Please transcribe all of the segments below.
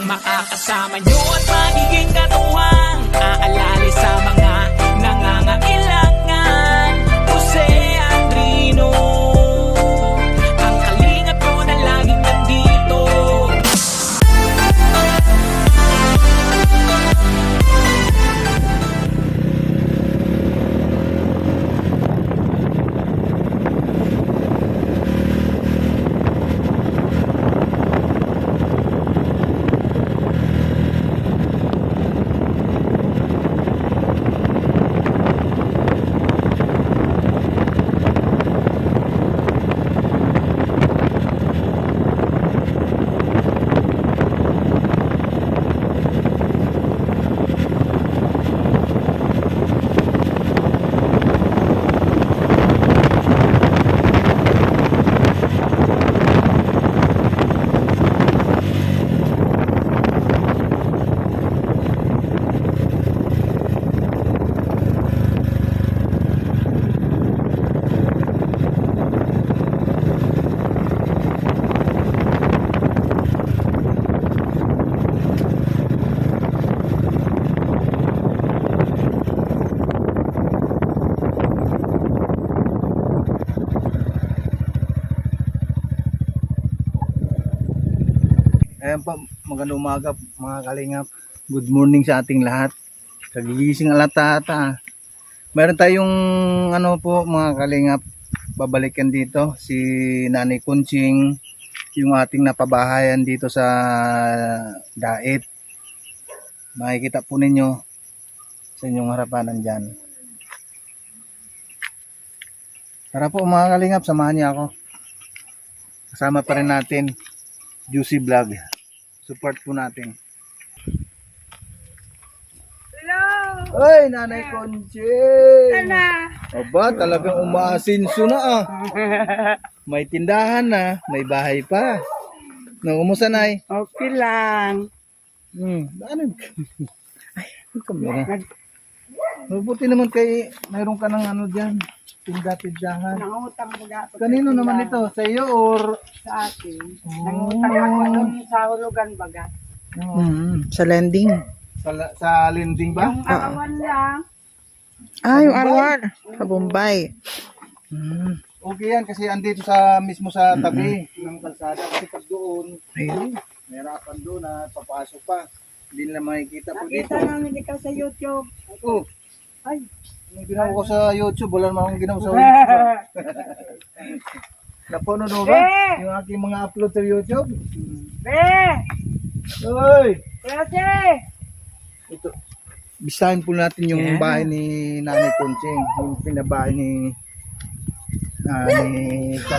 Makakasama nyo at magiging katuwang aalala sa mga nangangailangan. Jose Andrino, ang kalingap ko na laging nandito. Ayan po, magandang umaga mga kalingap. Good morning sa ating lahat. Kagigising alatata. Meron tayong ano po mga kalingap, babalikan dito si Nanay Kunching, yung ating napabahayan dito sa Dait. Makikita po ninyo sa inyong harapan nandyan. Tara po mga kalingap, samahan niyo ako. Kasama pa rin natin Juicy Vlog. Support po natin. Hello! Ay, Nanay Conching! Ano? Aba, talagang umaasinso na ah. May tindahan na, may bahay pa. No, kumusta Nay? Okay lang. Ano? Ay, ang kamera. Mabuti naman kay, mayroon ka ng ano dyan, tindahan. Nangutang baga. Kanino naman ito? Sa iyo or? Sa akin. Nangutang ako dun sa hulugan baga. Sa landing. Sa lending ba? Yung arawan lang. Yung arawan. Sa Bombay. Okay yan kasi andito sa mismo sa tabi ng kalsada kasi pag doon, Ayun. mahirapan doon na papasok pa. Hindi nila makikita po dito. Nakita namin ikaw sa YouTube. Oh, Ay. anong ginawa ko sa YouTube? Wala naman akong ginawa sa YouTube. Napuno no ba? Yung aking mga upload sa YouTube. Be! Oy! Klase! Ito. Bisahin po natin yung bahay ni Nanay Kunching. Yung pinabahay ni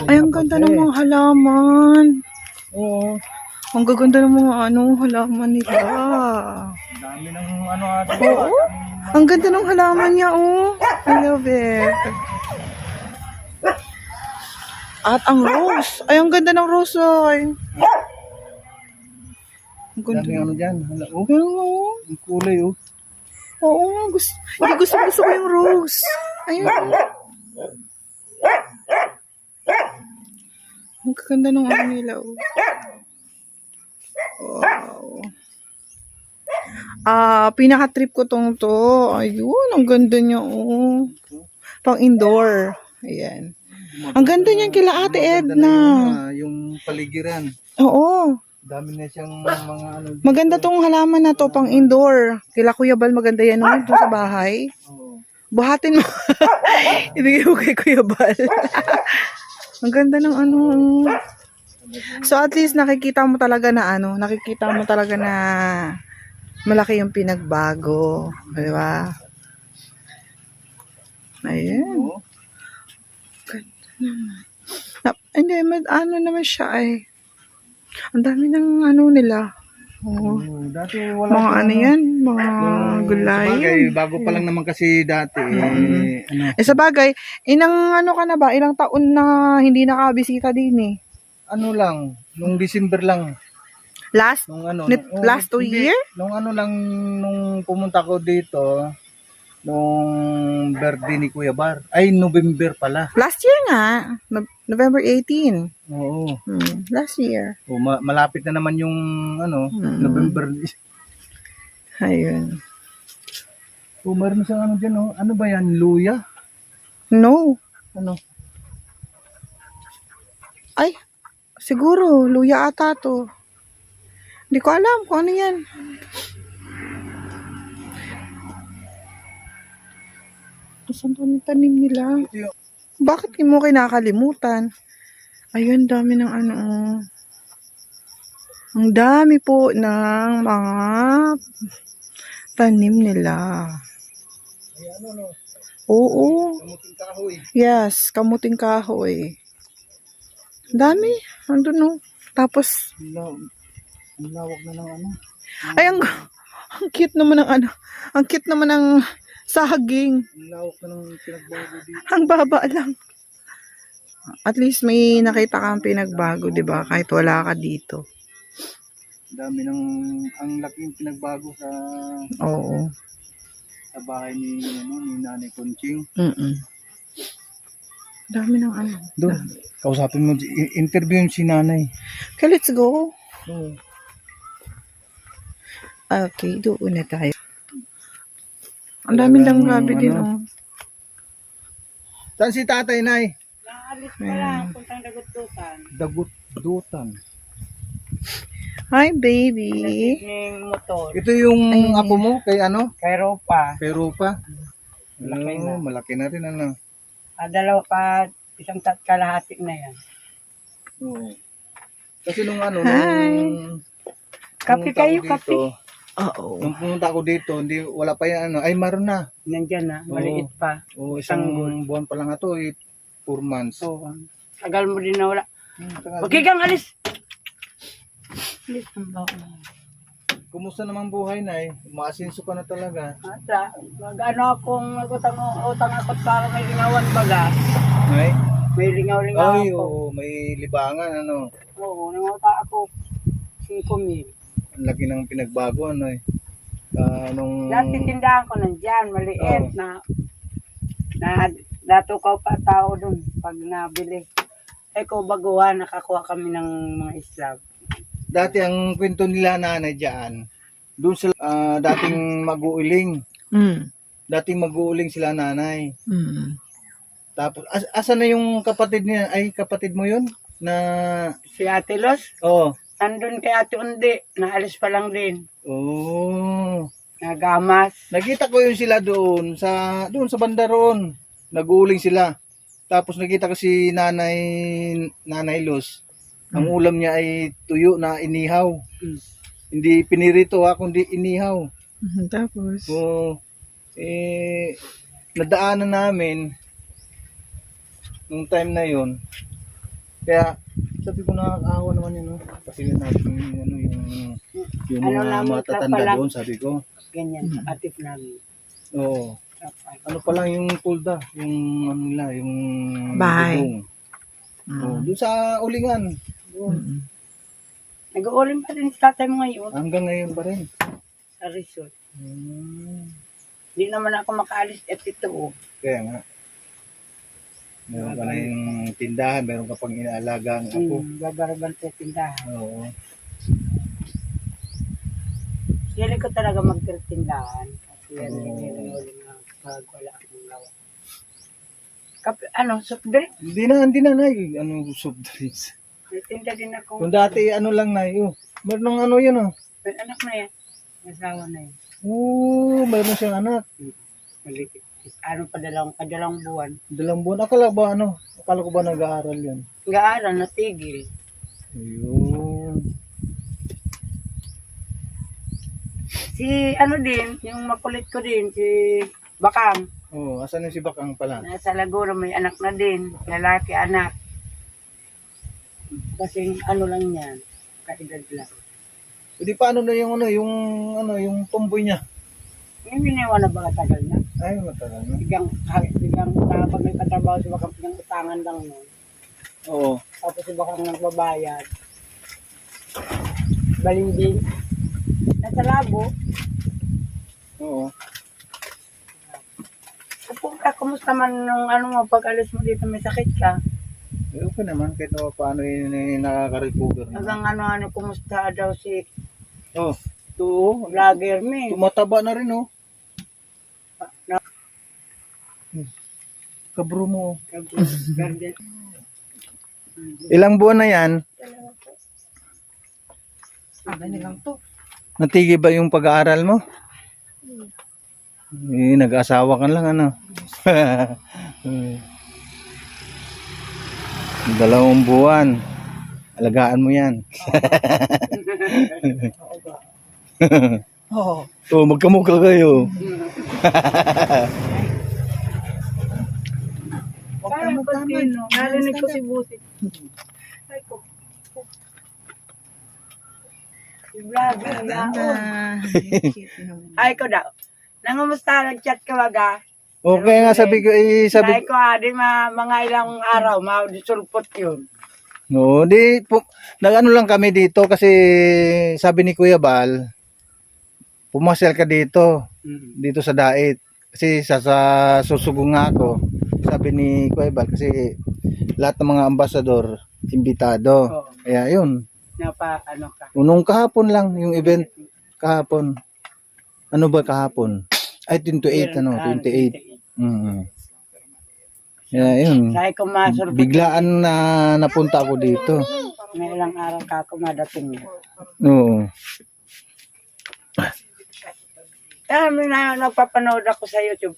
Ay, ang ganda ng mga halaman. Oo. Ang gaganda ng mga halaman nila. Ang dami ng ano ate. Oo. Ang ganda ng halaman niya, oh. I love it. At ang rose. Ay, ang ganda ng rose, ay. Ang Ang ganda. dami ano dyan. Hala, oh. Ayan, oh. Ang kulay oh. Oo, gusto ko yung rose. Ayun. Ang ganda ng ano nila, oh. Wow. Pinaka-trip ko to. Ayun, ang ganda niya, oh. Pang indoor. Ayan. Ang ganda niyan kila Ate Edna. Yung paligiran. Oo. Dami na siyang mga ano. Maganda tong halaman na to, pang indoor. Kila Kuya Bal, maganda yan, oh, doon sa bahay. Oo. Buhatin mo. Ibigay mo kay Kuya Bal. Ang ganda ng ano. So at least nakikita mo talaga na malaki yung pinagbago. Di ba? Ayan. Oo. Hindi, ano naman siya ay. Ang dami ng ano nila. Oh. Dati wala Mga pa ano yan, mga gulay. Sabagay, bago pa lang naman kasi dati. Ano, Sa bagay, ilang ano ka na ba? Ilang taon na hindi nakabisita din eh. ano lang, nung December lang. Last? Nung ano, Last 2 hindi, year? nung ano lang, nung pumunta ko dito, nung birthday ni Kuya Bar. Ay, November pala. Last year nga. November 18. Oo. Last year. O, malapit na naman yung November. Ayun. O, meron siyang ano dyan, oh. Ano ba yan? Luya? No. Ano? Ay, siguro. Luya ata to. Hindi ko alam kung ano yan. Saan to yung tanim nila? Ito yung, Bakit di mo kinakalimutan? Ayun, dami ng ano. Ang dami po ng mga tanim nila. ay, ano, no? Oo. Kamuting kahoy. Yes, kamuting kahoy. Ang dami. Andun no. Tapos, Ang lawak na ng ano. ay, ang cute naman ng ano. Ang cute naman ng saging. Ang lawak na ng pinagbago dito. Ang baba lang. At least may nakita kang pinagbago, di ba? Kahit wala ka dito. Dami ng, ang laking pinagbago Oo. sa bahay ni Nanay Conching. Dami ng ano. Doon, kausapin mo, interviewin si Nanay. Okay, let's go. Oo. Okay, doon na tayo. Ang dami lang grabe din, oh. Saan si Tatay, Nay? Naalis pa lang, puntang dagututan. Dagut-dutan. Hi, baby. Ng motor. Ito yung apo mo, kay ano? Kay Ropa. Kay Rupa. Malaki na. Malaki na rin, ano? Dalawa pa, isang kalahati na yan. Oo. Kasi nung ano, Hi. nung Kape pumunta kayo, ako kape. dito, Oo. Nung pumunta ako dito, wala pa yan, ano, ay maroon na. Nandyan na, maliit pa. O, isang buwan pa lang ito, 4 months. Oo. Tagal mo din na wala. Tagal. Huwag kang alis. Alis ang baon. Kumusta naman buhay, Nay? Umaasinso ka na talaga. Ata, mag-ano akong utang ako para may lingawan baga. Nay? May lingaw-lingaw Ay, ako. oo, may libangan, ano. Oo, nangutang ako 5,000. Ang laki ng pinagbago, ano eh. Nung... Dati tindahan ko nandyan, maliit na natukaw pa tao dun pag nabili. Eh ko baguhan, nakakuha kami ng mga slab. Dati ang kwento nila nanay dyan, doon sa dating mag-uuling. Dating mag-uuling sila nanay. Tapos, asa na yung kapatid niya? Ay, kapatid mo yun? Na... Si Ate Los, Oo. andun kay Ate Undi, naalis pa lang din. Oh. Nagamas. Nakita ko yun sila doon sa banda roon. Nag-uuling sila. Tapos nakita ko si Nanay Los. Ang ulam niya ay tuyo na inihaw. Hindi pinirito kundi inihaw. Tapos, So, nadaanan namin nung time na yon. Kaya sabi ko nakakaawa naman yun, no? Kasi natin yung Ano mga namin, matatanda pala- doon, sabi ko. Ganyan, atif namin. Oo. Ano pa lang yung tulda, yung ano nila, yung Bahay. bubong. Doon sa ulingan. Doon. Nag-uulim pa rin si tatay mo ngayon Hanggang ngayon pa rin. sa resort. Hmm. Hindi naman ako makaalis at ito. Kaya nga. Meron ka na yung tindahan, meron ka pang inaalaga ang apo. Babaraban sa tindahan. Oo. Hindi ko talaga magtitindahan. Kasi yan yung pag wala akong lawa. Soft drink? Hindi na, Nay. Ano, soft drinks. Tinda din ako. Kung dati, ano lang, Nay. Meron ng ano yun, oh. May anak na yan. Masawa na yan. Meron siyang anak. Maliit. Dalawang buwan. 2 buwan. Akala ko ba nag-aaral yun? Nag-aaral, natigil. Ayun. Si yung makulit ko din, si Bakang. Oh, asan yung si Bakang pala? Nasa Laguna, may anak na din. Lalaki anak. Kasi lang yan. Kaedad lang. Hindi paano na yung yung tomboy niya? Yung biniwan na ba tagal na? Ay, matagal na. Bigang pag may katrabaho si Bakang, bigang utangan lang nun. Oo. Tapos si Bakang nagbabayad. Balimbing. Nasa labo. Oo. kumusta man nung ano mo, pag-alis mo dito may sakit ka? Okay naman, kahit paano yun nakaka-recover Hanggang naman. ano, kumusta daw si Oh, ito oh. vlogger me. Tumataba na rin oh. Kabro mo. Ilang buwan na yan? Natigil ba yung pag-aaral mo? Nag-asawa ka lang ano? 2 buwan. Alagaan mo yan. Oo. Oh, magkamukha kayo. Parang pagkino, narinig ko si Busit. Ay ko. Si vlogger na. Ay ko daw. Nangumusta, nag-chat ka baga? Okay nga sabi ko Sabi ko, di mga ilang araw, maudisulpot yun. no, di po, nag-ano lang kami dito kasi sabi ni Kuya Bal, pumasel ka dito sa Dait. Kasi sa susugong nga ako. Sabi ni Kuya Bal kasi lahat ng mga ambasador imbitado. Oo. Kaya yun. Ano ka? Unong kahapon lang yung event kahapon. Ano ba kahapon? Ay 28 ano, 28. Yeah, yun. Sabi ko masulpot. Biglaan na napunta ako dito. May ilang araw ka ako madating mo. Oo. May nagpapanood ako sa YouTube.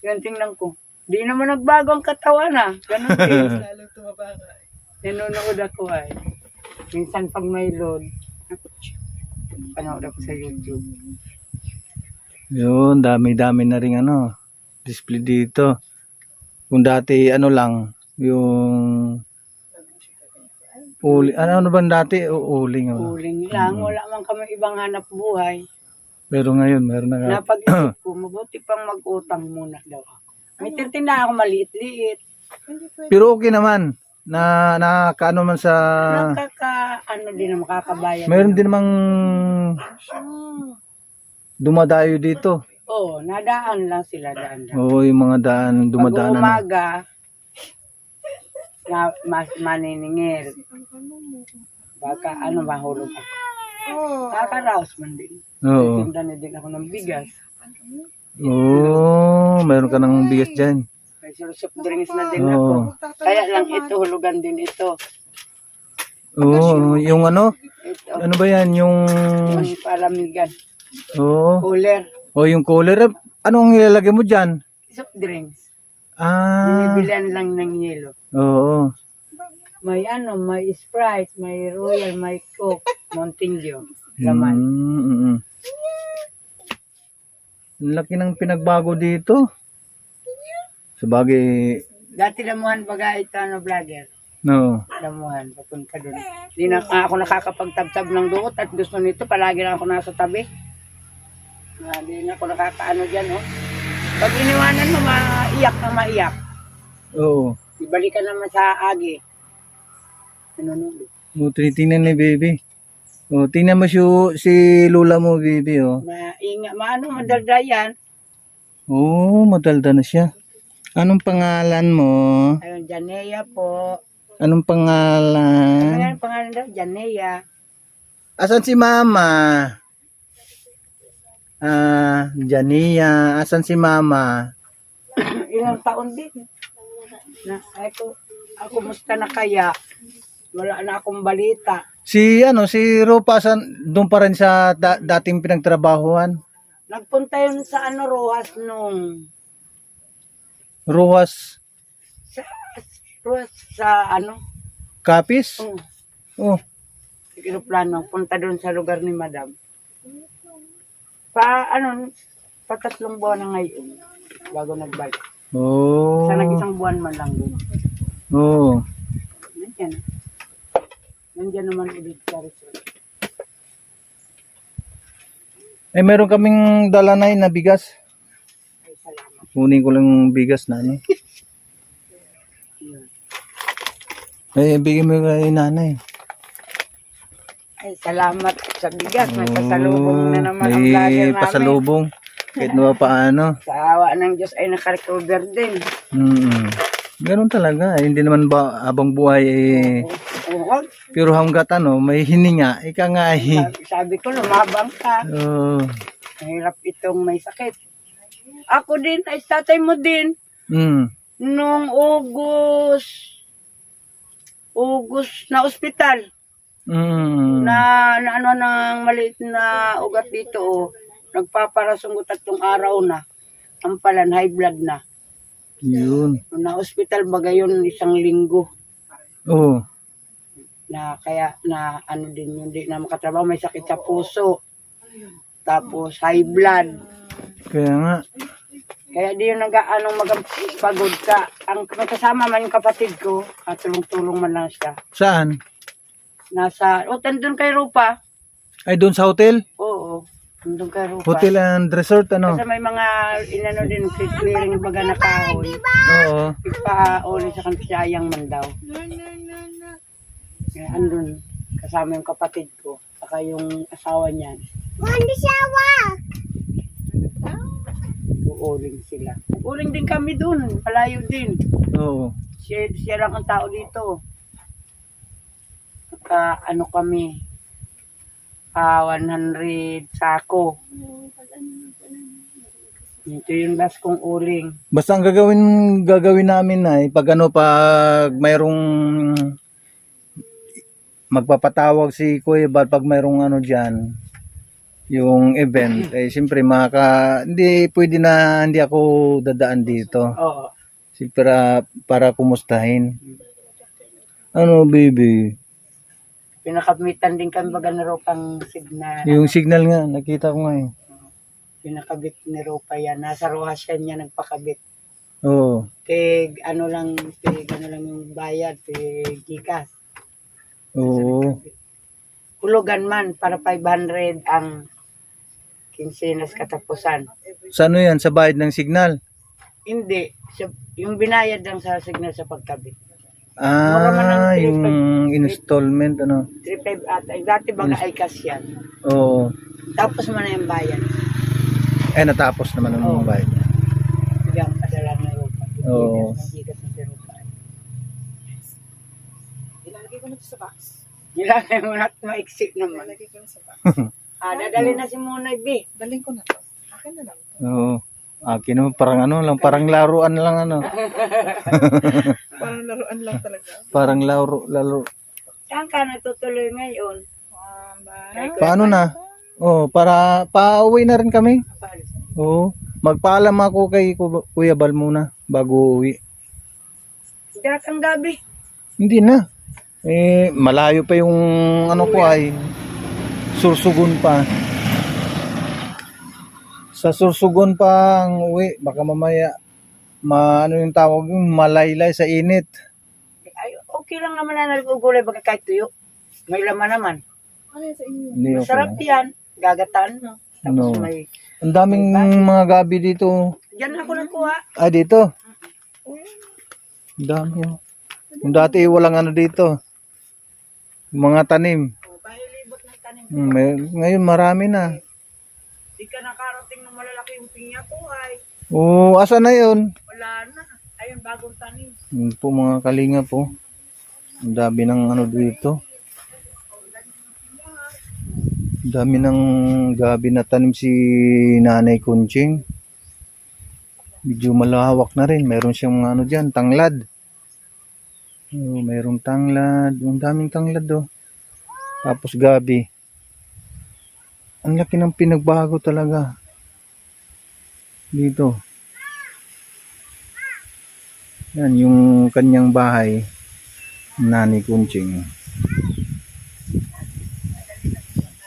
Yun tingnan ko. Di naman nagbago ang katawan Ganun din. Lalo tumaba ka. Nanonood ako ay. Minsan pag may load. Panood ako sa YouTube. Yun, dami-dami na rin ano, display dito. Kung dati ano lang, yung uli, ano ba dati? Uling. Uling lang. Wala man kami ibang hanap buhay. Pero ngayon, meron na nga. Napag-isip ko, mabuti pang mag-utang muna daw ako. May tintinda ako maliit-liit. Pero okay naman. Nakakaano man sa... Ano din na makakabayan. Meron din namang dumadayo dito. Oo, nadaan lang sila daan. Oo, yung mga daan, Pag dumadaanan. umaga, maniningil. Baka mahulog ako. Kakaraos man din. Oo. Tinda na din ako ng bigas. Oo, meron ka ng bigas dyan. May soft drinks na din ako. Kaya lang ito, hulugan din ito. Oo, yung ano? Ito, Ano ba yan? Yung... yung palamigan. Oo. Cooler. O yung cooler, anong ilalagay mo dyan? Soft drinks. Ah, Binibilihan lang ng yelo. oo. May may Sprite, may Royal, may Coke, Mountain Dew. Laman. Ang laki ng pinagbago dito. Sabagay, Dati damuhan baga ito vlogger. no. Damuhan, papunta doon. Di na ako nakakapagtabtab ng duot at gusto nito, palagi lang ako nasa tabi. Di na ako nakakaano dyan, Pag iniwanan mo, maiyak na maiyak. Oo. Ibalik ka naman sa agi. Nanonood. O, tinitingnan ni baby. O, tingnan mo si lula mo, baby, o. Madaldayan. Oo, madalda na siya. Anong pangalan mo? Ayun, Janea po. Anong Ano pangalan? nga ang pangalan daw? Janea. Asan si mama? Jania. Asan si mama? Ilang taon din. Ako musta na kaya? Wala na akong balita. Si Rupa, doon pa rin sa dating pinagtrabahuan. Nagpunta yun sa Rojas nung... Ruas Rojas sa Kapis? Oh, Oh. aeroplano. Punta doon sa lugar ni Madam. Pa 3 buwan na ngayon. Bago nagbalik. Oh. Sa nag-1 buwan man lang doon. Oh. Nandiyan naman ulit sa resort. Meron kaming dala na bigas. Ay, salamat. Kunin ko lang bigas na Yun. bigyan mo kay nanay. Ay, salamat sa bigas. May pasalubong na naman ang May vlogger namin. pasalubong. Kahit na paano. Sa awa ng Diyos ay nakarecover din. Ganun talaga. Hindi naman ba habang buhay Oo. pero hanggat may hininga, ika nga Sabi ko, lumabang ka. Mahirap itong may sakit. Ako din, ay tatay mo din. Nung August na ospital. Na ano ng maliit na ugat dito. Nagpaparasunggot 3 araw na. Ang palan, high blood na. Yun. Na ospital baga yun 1 linggo. Oo. Na kaya na ano din yun, hindi na makatrabaho, may sakit sa puso. Tapos high blood. Kaya nga. Kaya di yun pagod ka. Ang may kasama man yung kapatid ko, tulong-tulong man lang siya. Saan? Tandun kay Rupa. Ay, doon sa hotel? Oo, tandun kay Rupa. Hotel and resort, Kasi may mga din, clearing baga na kahoy. Oo. Ipa-uli sa kansiyayang man daw. Kaya andun, kasama yung kapatid ko, saka yung asawa niyan. Uuling sila. Uuling din kami dun, palayo din. Oo. Siya lang ang tao dito. Ano kami, 100 sako. Ito yung last kong uling. Basta ang gagawin namin ay pag mayroong magpapatawag si Kuya Bal pag mayroong diyan yung event siyempre hindi pwede na hindi ako dadaan dito. Oo. Para kumustahin. Baby? Pinakabitan din kami baga na Ropang signal. Yung signal nga, nakita ko nga Pinakabit ni Ropa yan. Nasa Rojas niya nagpakabit. Oo. Ano lang yung bayad, Gikas. Oo. Hulugan man para 500 ang kinsinas katapusan. Sa yan? Sa bayad ng signal? Hindi. Yung binayad lang sa signal sa pagkabit. Yung installment 3.5 ata. Dati baga ay cash yan. Oo. Tapos mo na yung bayad. Natapos naman ang bayad. Bigyan padala ng Ropa. Oo. Gikas na si Ropa. Ilalagay ko na ito sa box. Nilagay mo na ma-exit naman. Ilalagay ko na sa box. Dadali na si Munay B. Daling ko na to. Akin na lang. Oo. Akin naman parang parang laruan lang Parang laruan lang talaga. Parang laro. Saan ka natutuloy ngayon? Paano na? Para pauwi na rin kami. Magpaalam ako kay Kuya Bal muna bago uwi. Diyak ang gabi. Hindi na. Malayo pa yung ko ay Sursugun pa. Sa Sursugun pa ang uwi. Baka mamaya yung tawag yung malaylay sa init. Ay, okay lang naman na nagugulay baga kahit tuyo. May laman naman. Hindi okay. Masarap yan. Gagataan mo. Tapos may... Ang daming mga gabi dito. Diyan ako nagkuha. Dito? Ang dami. Yung dati walang dito. Mga tanim. Pahilibot ng tanim. Ngayon marami na. Di ka nakarating ng malalaki yung pinya ko ay. Asa na yun? Wala na. Ayun, bagong tanim. Yun po mga kalinga po. Ang dami ng dito. Ang dami ng gabi na tanim si Nanay Kunching. Medyo malawak na rin. Meron siyang dyan, tanglad. Mayroong tanglad. Ang daming tanglad Tapos gabi. Ang laki ng pinagbago talaga. Dito. Yan yung kanyang bahay. Nanay Kunching.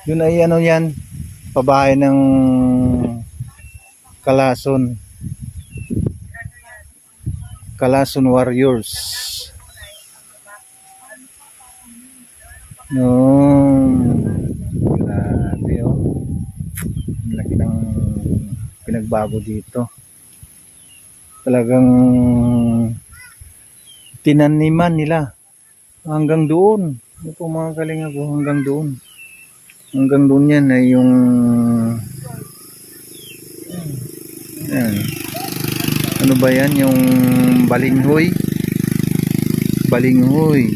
Yun ay yan. Pabahay ng Kalason. Kalason Warriors. Grabe Ang laki ng pinagbago dito. Talagang tinaniman nila hanggang doon. Ito po mga kalinga ko, hanggang doon. Hanggang doon yan ay yung Yan. Ano ba yan? Yung balinghoy. Balinghoy.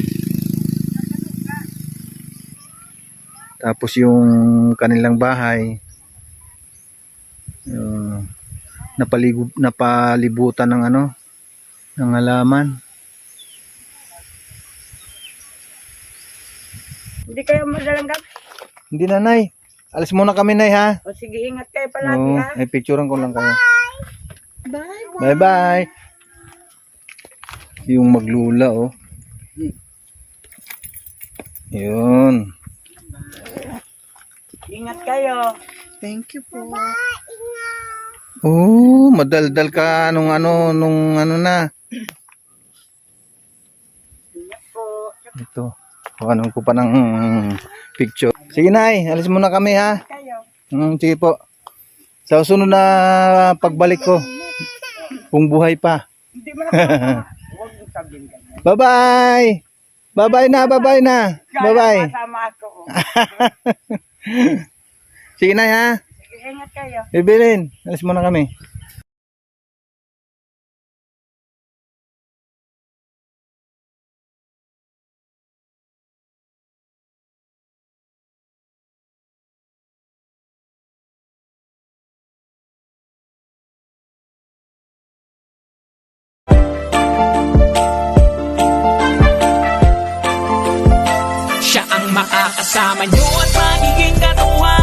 Tapos yung kanilang bahay, napalibutan ng ano, ng halaman. Hindi kayo madalang gabi. Hindi na, Nay. Alis muna kami, Nay, ha? O sige, ingat kayo palagi Oo, ha. ay picturean ko lang kayo. Bye. Bye-bye. Yung maglula, oh. Yun. Ingat kayo. Thank you po. Oh, madaldal ka nung ano na. Ingat po. Ito. Ano ko pa ng picture. Sige, Nay. Alis muna kami, ha? Kayo. Sige po. Sa sunod na pagbalik ko, kung buhay pa. Hindi mo na huwag mo sabihin ganyan. Bye-bye! Bye-bye na, bye-bye na. Bye-bye. Kasama ako. Sige, Nay, ha? Sige, ingat kayo. Bibilin. Alis muna kami. Siya ang makakasama nyo at magiging katuwang